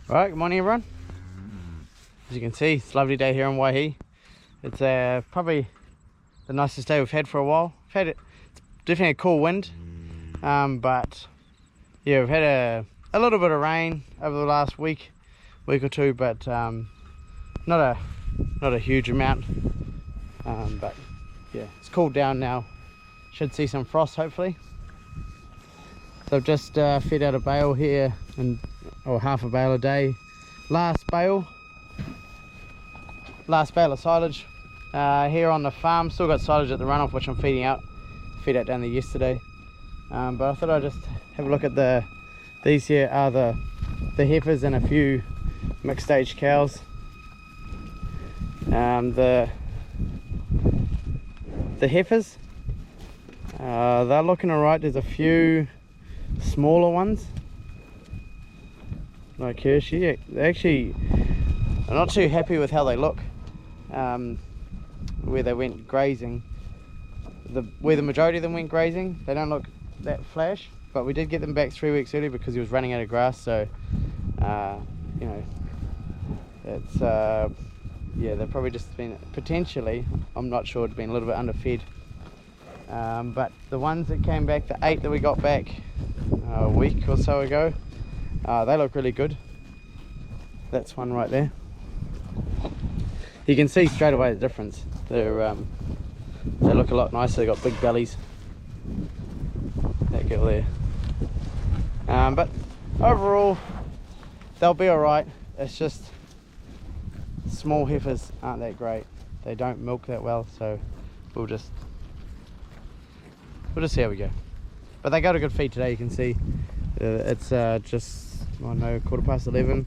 Right, good morning everyone. As you can see, it's a lovely day here in Waihi. It's probably the nicest day we've had for a while. It's definitely a cool wind, but yeah, we've had a little bit of rain over the last week or two, but not a huge amount. But yeah, it's cooled down now. Should see some frost hopefully. So I've just fed out a bale here, or half a bale a day. Last bale of silage here on the farm. Still got silage at the runoff which I'm feeding out. Fed out down there yesterday. But I thought I'd just have a look at these here are the heifers and a few mixed age cows. The heifers, they're looking alright. There's a few smaller ones like Hershey. They actually are not too happy with how they look where they went grazing. Where the majority of them went grazing, they don't look that flash, but we did get them back 3 weeks early because he was running out of grass. So you know, it's yeah, they've probably just been potentially, I'm not sure, it's been a little bit underfed. But the ones that came back, the 8 that we got back a week or so ago, they look really good. That's one right there. You can see straight away the difference. They look a lot nicer. They got big bellies. That girl there. But overall, they'll be all right. It's just small heifers aren't that great. They don't milk that well, so we'll just see how we go. But they got a good feed today. You can see it's just, I don't know, 11:15,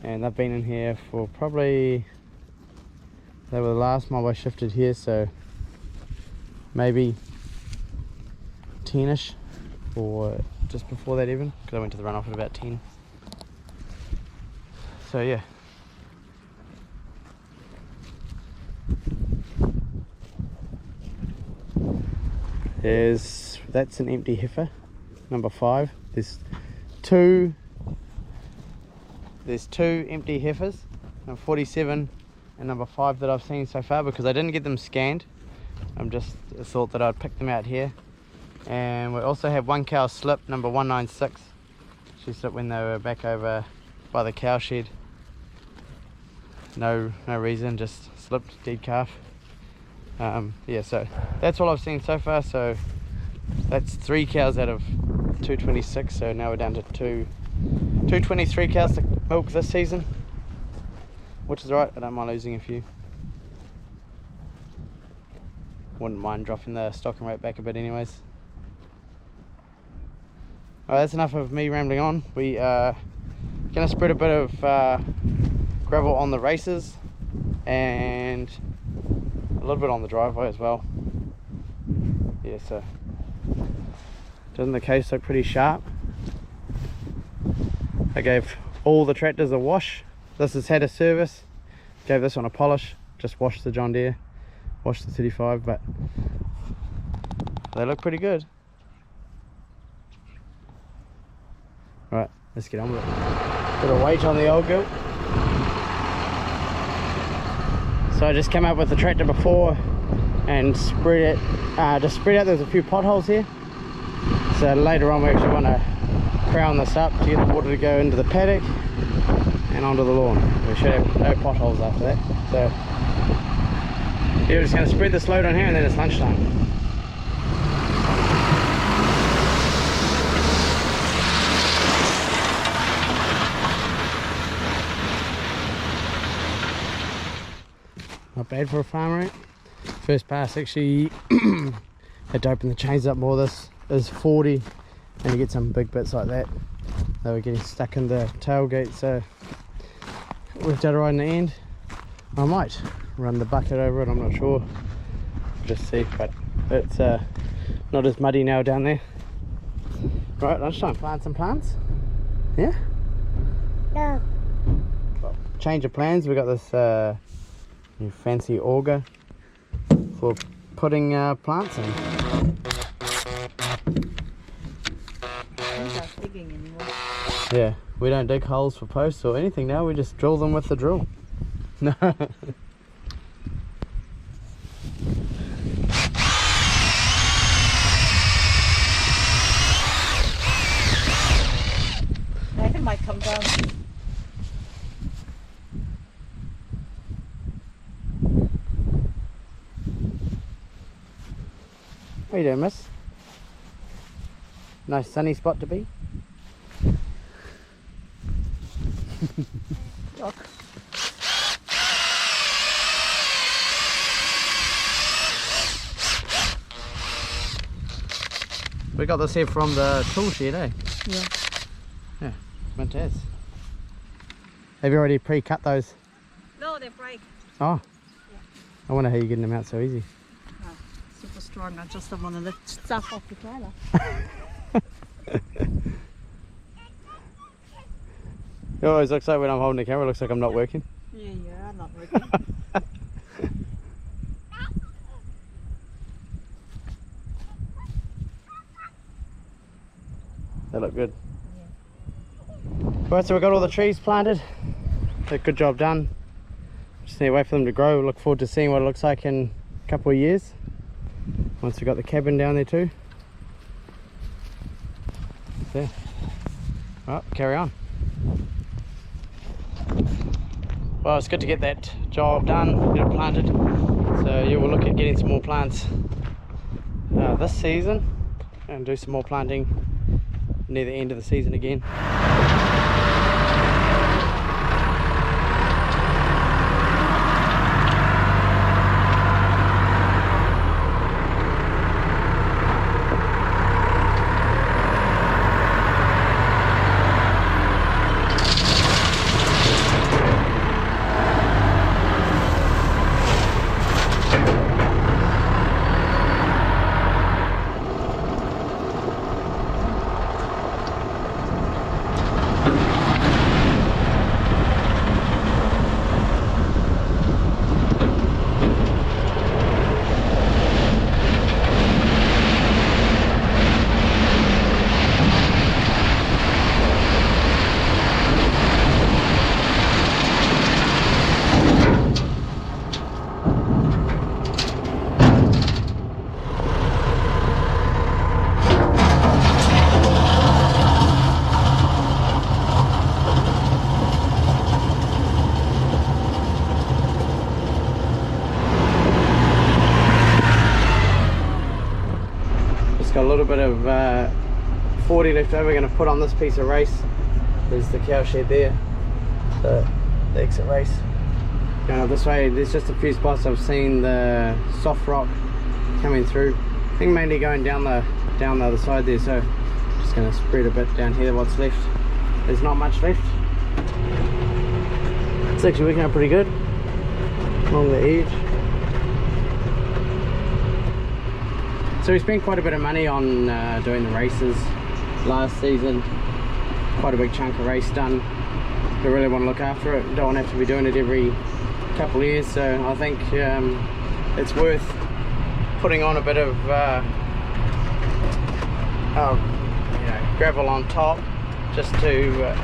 and they've been in here for probably, they were the last mob I shifted here, so maybe 10ish or just before that even, because I went to the runoff at about 10. So yeah. That's an empty heifer, number 5. There's two empty heifers, number 47 and number 5 that I've seen so far, because I didn't get them scanned. I'm just thought that I'd pick them out here. And we also have one cow slip, number 196. She slipped when they were back over by the cow shed. No reason, just slipped, dead calf. Yeah, so that's all I've seen so far. So that's 3 cows out of 226, so now we're down to 223 cows to milk this season, which is alright. I don't mind losing a few. Wouldn't mind dropping the stocking rate back a bit anyways. Alright, that's enough of me rambling on. We are going to spread a bit of gravel on the races and a little bit on the driveway as well. Yeah, so doesn't the case look pretty sharp? I gave all the tractors a wash. This has had a service. Gave this one a polish. Just washed the John Deere, washed the 35, but they look pretty good. Right, let's get on with it. Bit of weight on the old girl. So I just came up with the tractor before and spread it, just spread out. There's a few potholes here. So later on we actually want to crown this up to get the water to go into the paddock and onto the lawn. We should have no potholes after that. So yeah, we're just going to spread this load on here and then it's lunchtime. Not bad for a farmer, right? First pass actually had to open the chains up more. This is 40 and you get some big bits like that. They were getting stuck in the tailgate, so worked out right in the end. I might run the bucket over it, I'm not sure. Just see, but it's not as muddy now down there. Right, lunchtime. Plant some plants? Yeah? No. Well, change of plans. We got this new fancy auger for putting plants in. I'm not digging anymore. Yeah, we don't dig holes for posts or anything now, we just drill them with the drill. No. I reckon it might come down. How you doing, miss? Nice sunny spot to be. Look. We got this here from the tool shed, eh? Yeah. Yeah, mint as. Have you already pre-cut those? No, they break. Oh. Yeah. I wonder how you're getting them out so easy. Oh, super strong. I just don't want to lift stuff off the trailer. It always looks like when I'm holding the camera, it looks like I'm not working. Yeah, I'm not working. They look good. Right, so we've got all the trees planted. A good job done. Just need to wait for them to grow. Look forward to seeing what it looks like in a couple of years. Once we've got the cabin down there too. There. Right, carry on. Well, it's good to get that job done, get it planted. So yeah, we'll look at getting some more plants this season and do some more planting near the end of the season again. Got a little bit of 40 left over. We're going to put on this piece of race. There's the cow shed there, the exit race. Going up this way, there's just a few spots I've seen the soft rock coming through. I think mainly going down the other side there, so just going to spread a bit down here what's left. There's not much left. It's actually working out pretty good along the edge. So we spent quite a bit of money on doing the races last season. Quite a big chunk of race done. We really want to look after it. Don't want to have to be doing it every couple of years. So I think it's worth putting on a bit of gravel on top just to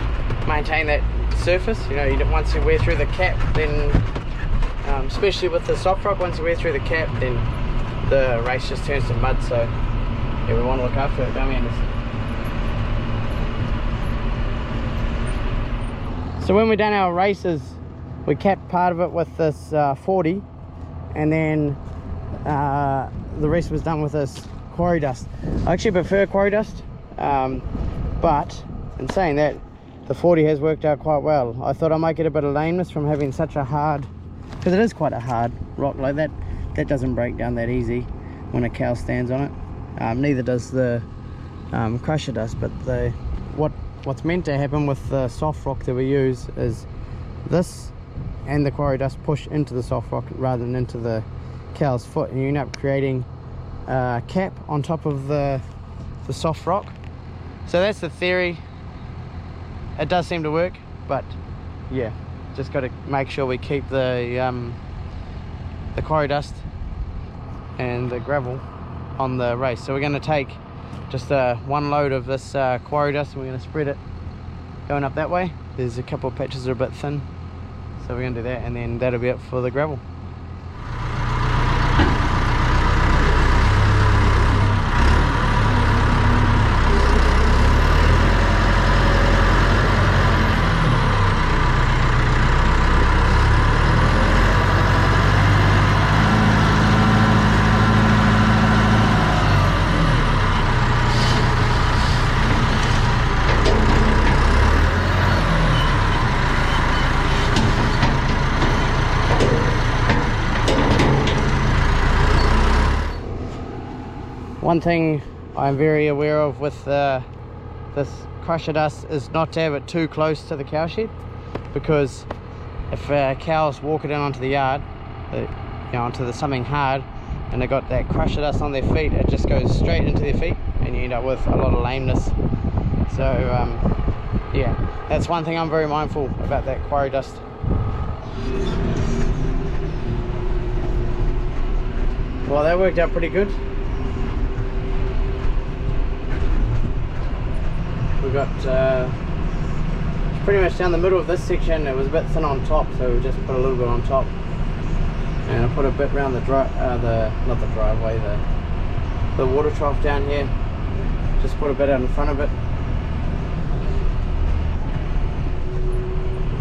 maintain that surface. You know, once you wear through the cap, then especially with the soft rock, once you wear through the cap, then the race just turns to mud. So yeah, we want to look after it, don't we, Anderson? So when we done our races, we capped part of it with this 40, and then the rest was done with this quarry dust. I actually prefer quarry dust, but in saying that, the 40 has worked out quite well. I thought I might get a bit of lameness from having such a hard, because it is quite a hard rock like that. That doesn't break down that easy when a cow stands on it. Neither does the crusher dust, but what's meant to happen with the soft rock that we use is this and the quarry dust push into the soft rock rather than into the cow's foot, and you end up creating a cap on top of the soft rock. So that's the theory. It does seem to work, but yeah, just got to make sure we keep the quarry dust and the gravel on the race. So we're going to take just one load of this quarry dust, and we're going to spread it going up that way. There's a couple of patches that are a bit thin, so we're going to do that, and then that'll be it for the gravel. One thing I'm very aware of with this crusher dust is not to have it too close to the cow shed, because if cows walk it in onto the yard, onto something hard, and they got that crusher dust on their feet, it just goes straight into their feet and you end up with a lot of lameness. So yeah, that's one thing I'm very mindful about, that quarry dust. Well, that worked out pretty good. We got pretty much down the middle of this section. It was a bit thin on top, so we just put a little bit on top, and I put a bit around the the water trough down here. Just put a bit out in front of it.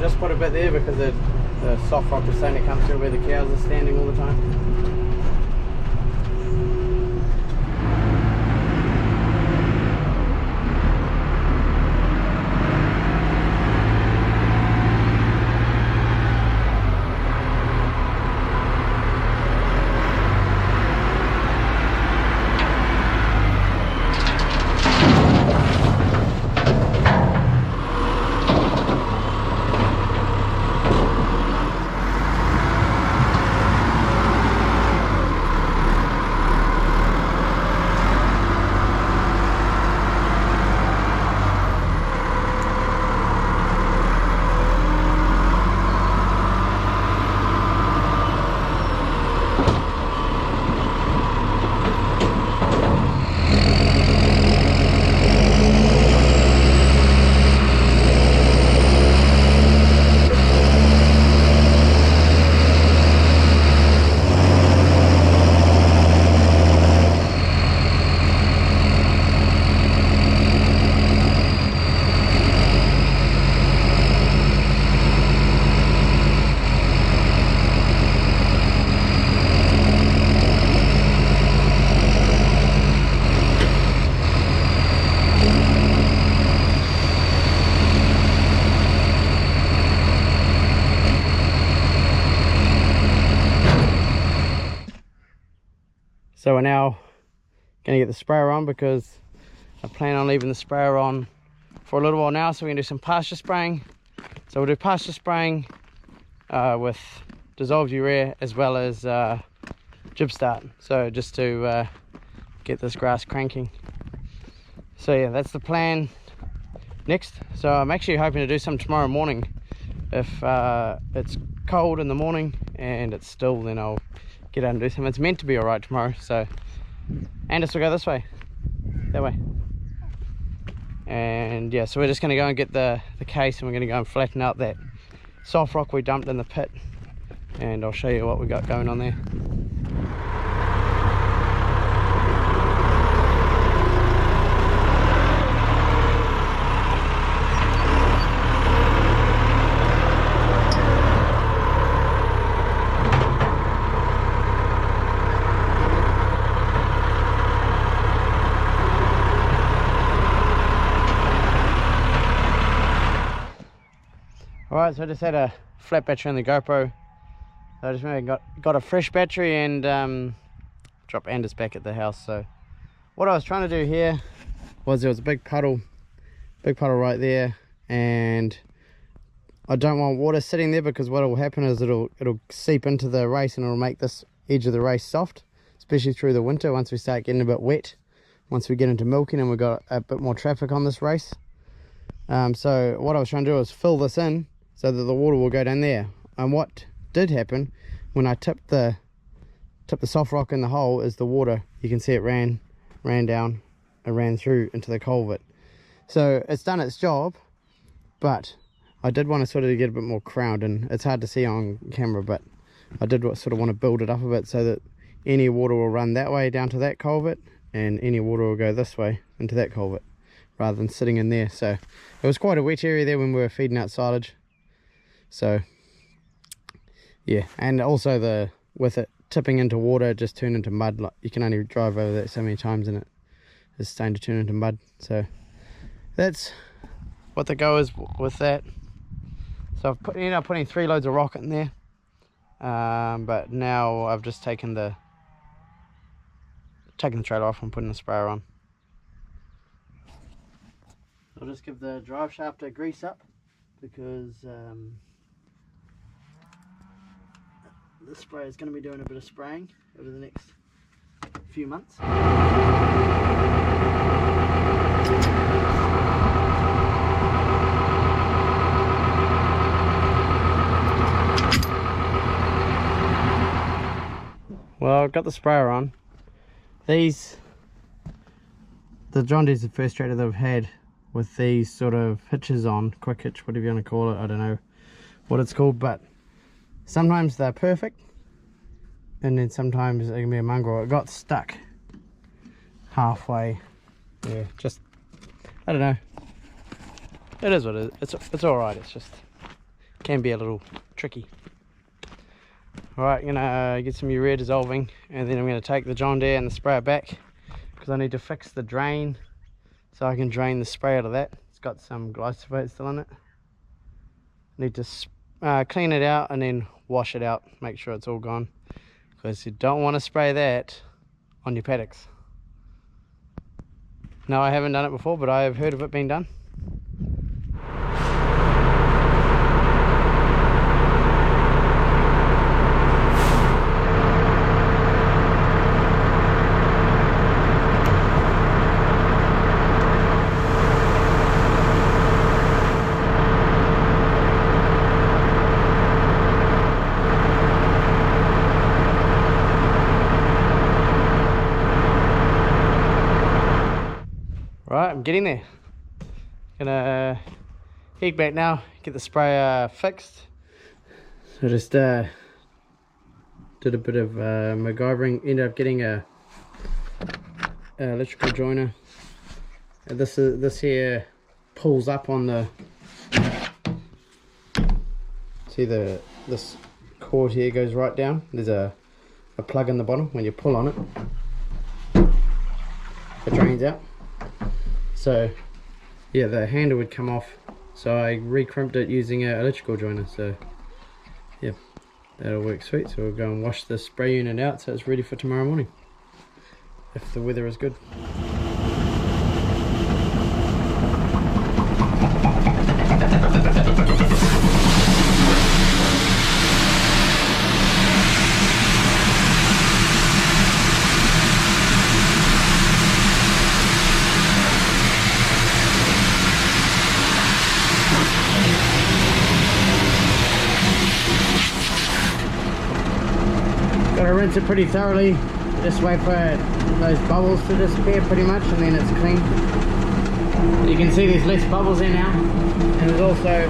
Just put a bit there because the soft rock is starting to come through where the cows are standing all the time. So we're now going to get the sprayer on, because I plan on leaving the sprayer on for a little while now, so we can do some pasture spraying. So we'll do pasture spraying with dissolved urea as well as jib start, so just to get this grass cranking. So yeah, that's the plan next. So I'm actually hoping to do some tomorrow morning. If it's cold in the morning and it's still, then I'll get out and do some. It's meant to be alright tomorrow, so Anders will go this way, that way, and yeah, so we're just going to go and get the case, and we're going to go and flatten out that soft rock we dumped in the pit, and I'll show you what we got going on there. Alright, so I just had a flat battery on the GoPro. So I just got a fresh battery and drop Anders back at the house. So what I was trying to do here was, there was a big puddle right there, and I don't want water sitting there, because what will happen is it'll seep into the race, and it'll make this edge of the race soft, especially through the winter once we start getting a bit wet, once we get into milking and we've got a bit more traffic on this race. So what I was trying to do is fill this in so that the water will go down there. And what did happen when I tipped the soft rock in the hole is the water, you can see it ran down and ran through into the culvert. So it's done its job, but I did want to sort of get a bit more crowned, and it's hard to see on camera, but I did sort of want to build it up a bit so that any water will run that way down to that culvert, and any water will go this way into that culvert rather than sitting in there. So it was quite a wet area there when we were feeding out silage. So yeah, and also with it tipping into water, it just turned into mud. Like, you can only drive over that so many times and it is starting to turn into mud. So that's what the go is with that. So I've ended up putting 3 loads of rock in there, but now I've just taken the trailer off and putting the sprayer on. I'll just give the drive shaft a grease up, because the sprayer is going to be doing a bit of spraying over the next few months. Well, I've got the sprayer on. The John Deere's the first tractor that I've had with these sort of hitches on, quick hitch, whatever you want to call it. I don't know what it's called, but sometimes they're perfect and then sometimes it can be a mongrel. It got stuck halfway. Yeah, just, I don't know. It is what it is. It's alright, it's just can be a little tricky. Alright, I'm gonna get some urea dissolving, and then I'm gonna take the John Deere and the sprayer back, because I need to fix the drain so I can drain the spray out of that. It's got some glyphosate still in it. Need to clean it out and then wash it out, make sure it's all gone, because you don't want to spray that on your paddocks. No, I haven't done it before, but I have heard of it being done. Right, I'm getting there. Gonna head back now, get the sprayer fixed. So just did a bit of MacGyvering, ended up getting a electrical joiner. And this here pulls up on the, see this cord here goes right down. There's a plug in the bottom. When you pull on it, it drains out. So yeah, the handle would come off, so I re-crimped it using an electrical joiner. So yeah, that'll work sweet. So we'll go and wash the spray unit out so it's ready for tomorrow morning, if the weather is good. Gotta rinse it pretty thoroughly. Just wait for those bubbles to disappear pretty much, and then it's clean. You can see there's less bubbles in now, and there's also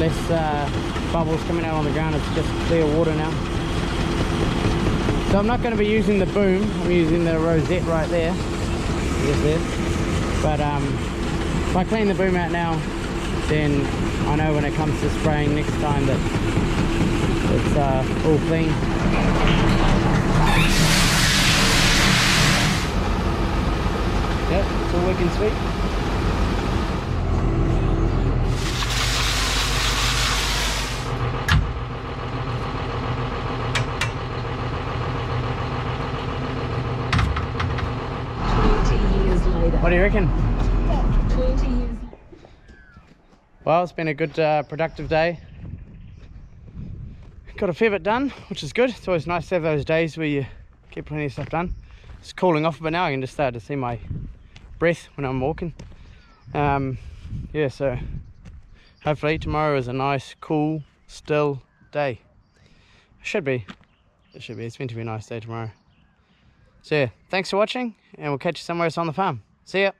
less bubbles coming out on the ground. It's just clear water now. So I'm not going to be using the boom, I'm using the rosette right there. Just there. But if I clean the boom out now, then I know when it comes to spraying next time that it's all clean. Yep, it's all working sweet. What do you reckon? 20 years. Well, it's been a good productive day. Got a fair bit done, which is good. It's always nice to have those days where you get plenty of stuff done. It's cooling off a bit now. I can just start to see my breath when I'm walking. Yeah, so hopefully tomorrow is a nice, cool, still day. It should be. It's meant to be a nice day tomorrow. So yeah, thanks for watching, and we'll catch you somewhere else on the farm. See ya.